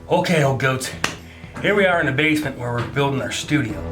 Okay, old goats, here we are in the basement where we're building our studio.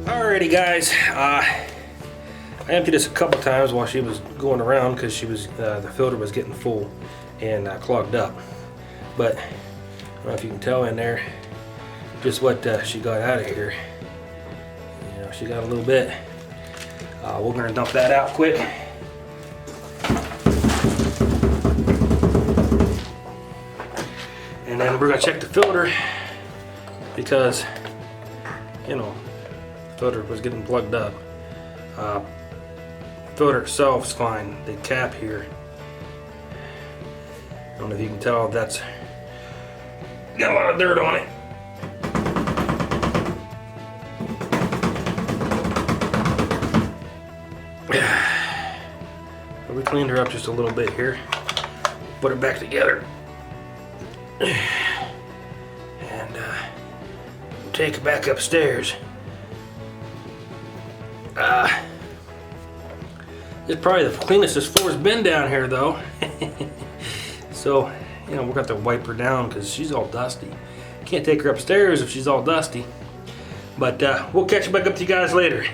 Alrighty guys, I emptied this a couple times while she was going around because she was the filter was getting full and clogged up. But I don't know if you can tell in there just what she got out of here. You know, she got a little bit. We're gonna dump that out quick. And then we're gonna check the filter because, you know, filter was getting plugged up. Filter itself is fine. The cap here don't know if you can tell, that's got a lot of dirt on it. We cleaned her up just a little bit here. Put it back together. And take it back upstairs. It's probably the cleanest this floor's been down here though. So, you know, we're gonna have to wipe her down because she's all dusty. Can't take her upstairs if she's all dusty. But we'll catch back up to you guys later.